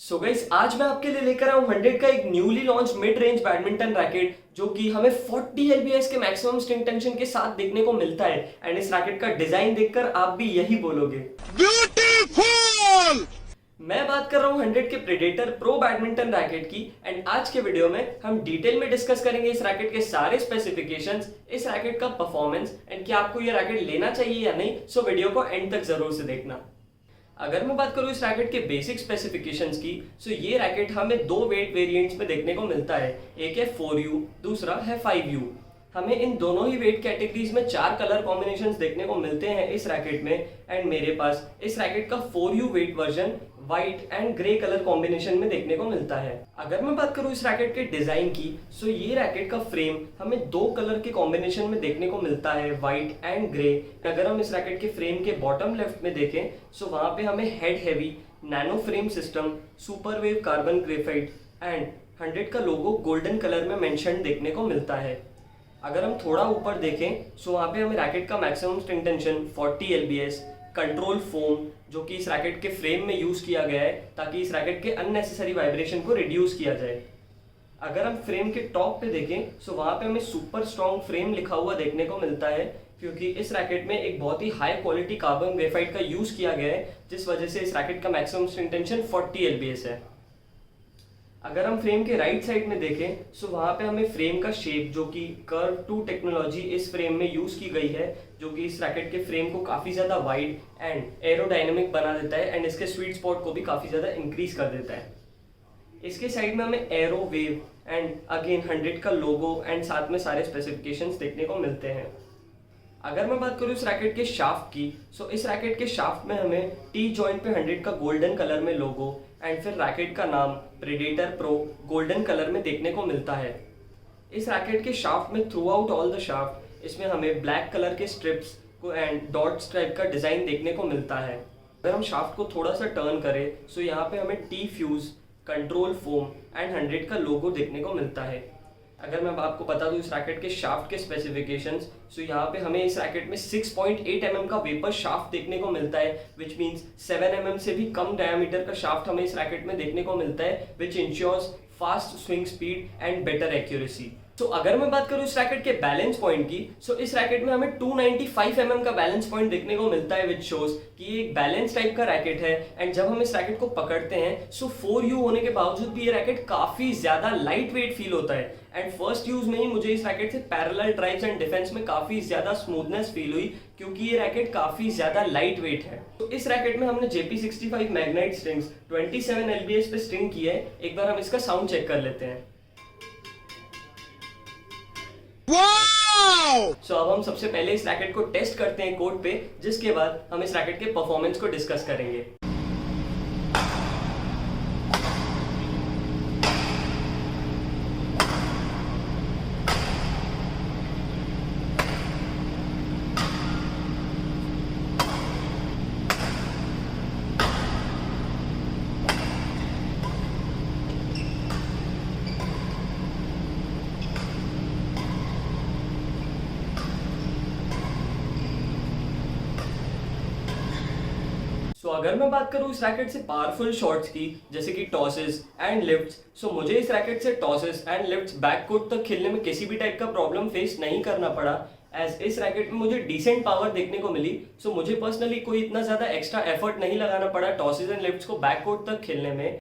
So guys, आज मैं आपके लिए लेकर आया हूँ 100 का एक newly launch mid range badminton racket जो कि हमें 40 एलबीएस के मैक्सिमम स्ट्रिंग टेंशन के साथ देखने को मिलता है। एंड इस रैकेट का डिजाइन देखकर आप भी यही बोलोगे, ब्यूटीफुल। मैं बात कर रहा हूँ 100 के प्रेडेटर प्रो बैडमिंटन रैकेट की। एंड आज के वीडियो में हम डिटेल में डिस्कस करेंगे इस रैकेट के सारे स्पेसिफिकेशंस, इस रैकेट का परफॉर्मेंस एंड क्या आपको ये रैकेट लेना चाहिए या नहीं। सो वीडियो को एंड तक जरूर से देखना। अगर मैं बात करूं इस रैकेट के बेसिक स्पेसिफिकेशंस की, सो ये रैकेट हमें दो वेट वेरिएंट्स में देखने को मिलता है। एक है 4U, दूसरा है 5U। हमें इन दोनों ही वेट कैटेगरीज में 4 कलर कॉम्बिनेशंस देखने को मिलते हैं इस रैकेट में। एंड मेरे पास इस रैकेट का 4U weight version white and grey colour combination में देखने को मिलता है। अगर मैं बात करूं इस रैकेट के डिजाइन की, सो ये रैकेट का फ्रेम हमें 2 कलर के कॉम्बिनेशन में देखने को मिलता है, व्हाइट एंड ग्रे। अगर हम इस रैकेट के फ्रेम के बॉटम लेफ्ट में देखें, सो वहां पे हमें head heavy nano frame system, super wave carbon graphite and 100 का लोगो गोल्डन कलर में मेंशन देखने को मिलता है। अगर हम थोड़ा ऊपर देखें, सो वहाँ पे हमें रैकेट का maximum string tension 40 LBS, control foam जो कि इस रैकेट के फ्रेम में यूज किया गया है ताकि इस रैकेट के अननेसेसरी वाइब्रेशन को रिड्यूस किया जाए। अगर हम फ्रेम के टॉप पे देखें, सो वहाँ पे हमें सुपर स्ट्रॉन्ग फ्रेम लिखा हुआ देखने को मिलता है, क्योंकि इस रैकेट में एक बहुत ही हाई क्वालिटी कार्बन ग्रेफाइट का यूज किया गया है, जिस वजह से इस रैकेट का मैक्सिमम स्ट्रिंग टेंशन 40 एलबीएस है। अगर हम फ्रेम के राइट साइड में देखें, सो वहाँ पे हमें फ्रेम का शेप जो कि कर्व 2 टेक्नोलॉजी इस फ्रेम में यूज की गई है, जो कि इस रैकेट के फ्रेम को काफी ज्यादा वाइड एंड एरोडायनेमिक बना देता है एंड इसके स्वीट स्पॉट को भी काफी ज्यादा इंक्रीज कर देता है। इसके साइड में हमें एरो वेव एंड अगेन 100 का लोगो एंड साथ में सारे स्पेसिफिकेशंस देखने को मिलते हैं। अगर मैं बात करूँ इस रैकेट के शाफ्ट की, सो इस रैकेट के शाफ्ट में हमें टी जॉइंट पे 100 का गोल्डन कलर में लोगो एंड फिर रैकेट का नाम प्रेडेटर प्रो गोल्डन कलर में देखने को मिलता है। इस रैकेट के शाफ्ट में through out all the shaft इसमें हमें ब्लैक कलर के स्ट्रिप्स को एंड डॉट्स टाइप का डिजाइन देखने को मिलता है। अगर हम शाफ्ट को थोड़ा सा टर्न करें, सो यहाँ पे हमें T fuse, control foam and 100 का लोगो देखने को मिलता है। अगर मैं आपको बता दूं इस रैकेट के शाफ्ट के स्पेसिफिकेशंस, सो यहाँ पे हमें इस रैकेट में 6.8 mm का वेपर शाफ्ट देखने को मिलता है, विच मीन्स 7 mm से भी कम डायमीटर का शाफ्ट हमें इस रैकेट में देखने को मिलता है, which ensures fast swing speed and better accuracy. तो अगर मैं बात करूं इस रैकेट के बैलेंस पॉइंट की, सो इस रैकेट में हमें 295 mm का बैलेंस पॉइंट देखने को मिलता है, विच शोज कि ये एक बैलेंस टाइप का रैकेट है। एंड जब हम इस रैकेट को पकड़ते हैं, सो 4U होने के बावजूद भी ये रैकेट काफी ज्यादा लाइट वेट फील होता है। एंड फर्स्ट यूज में ही मुझे इस रैकेट से पैरेलल ड्राइव्स एंड डिफेंस में काफी ज्यादा स्मूथनेस फील हुई, क्योंकि ये रैकेट काफी ज्यादा लाइट वेट है। तो इस रैकेट में हमने JP65 मैग्नेट स्ट्रिंग्स 27 एलबीएस पे स्ट्रिंग की है। एक बार हम इसका साउंड चेक कर लेते हैं। सो अब हम सबसे पहले इस रैकेट को टेस्ट करते हैं कोर्ट पे, जिसके बाद हम इस रैकेट के परफॉर्मेंस को डिस्कस करेंगे। सो अगर मैं बात करूं इस रैकेट से पावरफुल शॉट्स की, जैसे कि टॉसेस एंड लिफ्ट्स, सो मुझे इस रैकेट से tosses and lifts back court तक खेलने में किसी भी टाइप का प्रॉब्लम फेस नहीं करना पड़ा, एज इस रैकेट में मुझे डिसेंट पावर देखने को मिली। सो मुझे पर्सनली कोई इतना ज्यादा एक्स्ट्रा एफर्ट नहीं लगाना पड़ा टॉसेस एंड लिफ्ट्स को बैक कोर्ट तक खेलने में।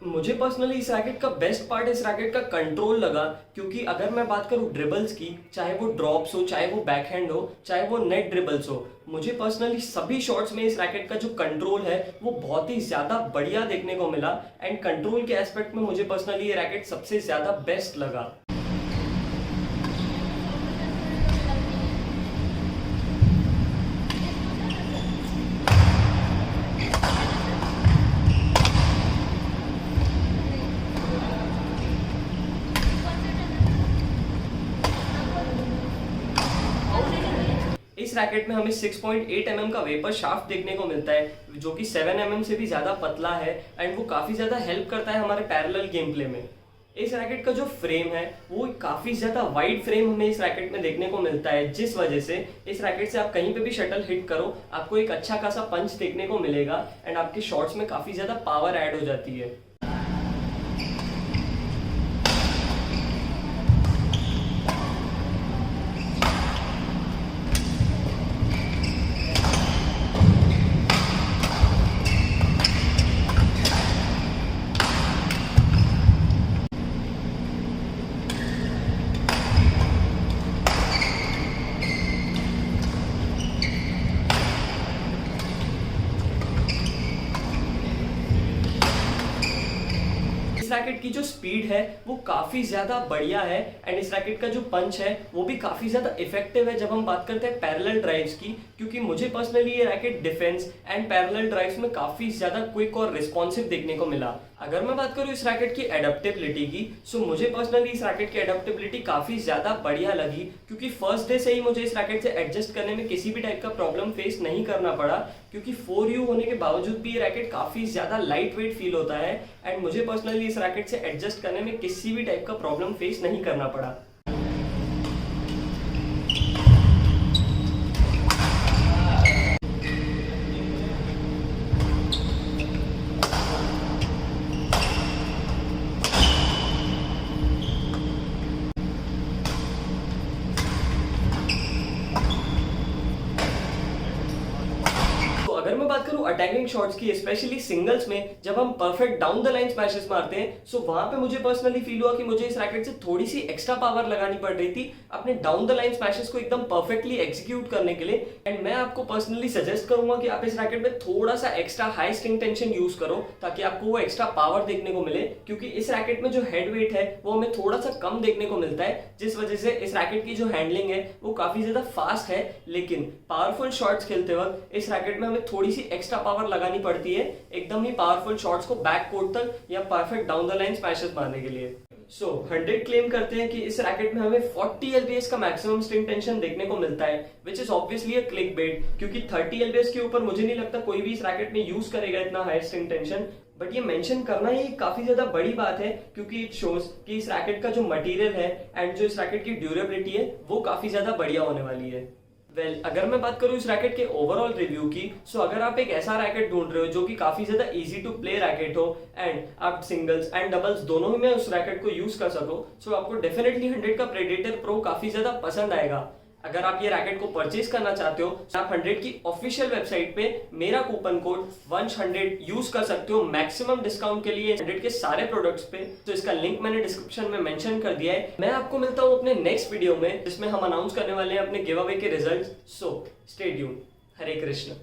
मुझे पर्सनली इस रैकेट का बेस्ट पार्ट इस रैकेट का कंट्रोल लगा, क्योंकि अगर मैं बात करूं ड्रिबल्स की, चाहे वो ड्रॉप्स हो, चाहे वो बैकहैंड हो, चाहे वो नेट ड्रिबल्स हो, मुझे पर्सनली सभी शॉट्स में इस रैकेट का जो कंट्रोल है वो बहुत ही ज्यादा बढ़िया देखने को मिला। एंड कंट्रोल के एस्पेक्ट में मुझे पर्सनली ये रैकेट सबसे ज्यादा बेस्ट लगा। इस रैकेट में हमें 6.8 mm का वेपर शाफ्ट देखने को मिलता है, जो कि 7 mm से भी ज़्यादा पतला है एंड वो काफ़ी ज़्यादा हेल्प करता है हमारे पैरेलल गेम प्ले में। इस रैकेट का जो फ्रेम है वो काफ़ी ज़्यादा वाइड फ्रेम हमें इस रैकेट में देखने को मिलता है, जिस वजह से इस रैकेट से आप कहीं पे भी शटल हिट करो आपको एक अच्छा खासा पंच देखने को मिलेगा एंड आपके शॉट्स में काफ़ी ज़्यादा पावर ऐड हो जाती है। इस रैकेट की जो स्पीड है वो काफी ज्यादा बढ़िया है एंड इस रैकेट का जो पंच है वो भी काफी ज्यादा इफेक्टिव है जब हम बात करते हैं पैरेलल ड्राइव्स की, क्योंकि मुझे पर्सनली ये racket defence and parallel drives में काफी ज्यादा क्विक और रिस्पॉन्सिव देखने को मिला। अगर मैं बात करूं इस रैकेट की एडेप्टेबिलिटी की, सो मुझे पर्सनली इस रैकेट की एडेप्टेबिलिटी काफी ज्यादा बढ़िया लगी, क्योंकि फर्स्ट डे से ही मुझे इस रैकेट से एडजस्ट करने में किसी भी टाइप का प्रॉब्लम फेस नहीं करना पड़ा, क्योंकि 4U होने के बावजूद भी ये रैकेट काफी ज्यादा लाइट वेट फील होता है एंड मुझे पर्सनली इस रैकेट से एडजस्ट करने में किसी भी टाइप का प्रॉब्लम फेस नहीं करना पड़ा। अगर मैं बात करूं अटैकिंग शॉट्स की, स्पेशली सिंगल्स में जब हम perfect down the line smashes मारते हैं, सो वहां पे मुझे पर्सनली फील हुआ कि मुझे इस रैकेट से थोड़ी सी एक्स्ट्रा पावर लगानी पड़ रही थी अपने डाउन द लाइन स्मैशेस को एकदम परफेक्टली एग्जीक्यूट करने के लिए। एंड मैं आपको पर्सनली सजेस्ट करूंगा कि आप इस रैकेट में थोड़ा सा extra high string tension use करो ताकि आपको वो एक्स्ट्रा पावर देखने को मिले, क्योंकि इस रैकेट में जो हेड वेट है वो हमें थोड़ा सा कम देखने को मिलता है, जिस वजह से इस रैकेट की जो हैंडलिंग है वो काफी ज्यादा फास्ट है। लेकिन पावरफुल शॉट्स खेलते वक्त इस रैकेट में हमें थोड़ी सी एक्स्ट्रा पावर लगानी पड़ती है एकदम ही पावरफुल शॉट्स को बैक कोर्ट तक या perfect down the line smashes मारने के लिए। 100 क्लेम करते हैं कि इस रैकेट में हमें 40 lbs का मैक्सिमम स्ट्रिंग टेंशन देखने को मिलता है, which is obviously a click bait, क्योंकि 30 lbs के ऊपर मुझे नहीं लगता कोई भी इस रैकेट में यूज करेगा इतना हाई स्ट्रिंग टेंशन। बट ये मेंशन करना ही काफी ज्यादा बड़ी बात है, क्योंकि इट शोज कि इस रैकेट का जो मटेरियल है एंड जो इस रैकेट की ड्यूरेबिलिटी है वो काफी ज्यादा बढ़िया होने वाली है। अगर मैं बात करूं इस रैकेट के ओवरऑल रिव्यू की, सो अगर आप एक ऐसा रैकेट ढूंढ रहे हो जो कि काफी ज्यादा इजी टू प्ले रैकेट हो एंड आप सिंगल्स एंड डबल्स दोनों ही में उस रैकेट को यूज कर सको, सो आपको डेफिनेटली 100 का प्रेडेटर प्रो काफी ज्यादा पसंद आएगा। अगर आप ये रैकेट को परचेज करना चाहते हो तो आप 100 की ऑफिशियल वेबसाइट पे मेरा कूपन कोड वंश100 यूज कर सकते हो मैक्सिमम डिस्काउंट के लिए 100 के सारे प्रोडक्ट्स पे। तो इसका लिंक मैंने डिस्क्रिप्शन में मेंशन कर दिया है। मैं आपको मिलता हूँ अपने नेक्स्ट वीडियो में, जिसमें हम अनाउंस करने वाले हैं अपने गिव अवे के results. So stay tuned. Hare Krishna.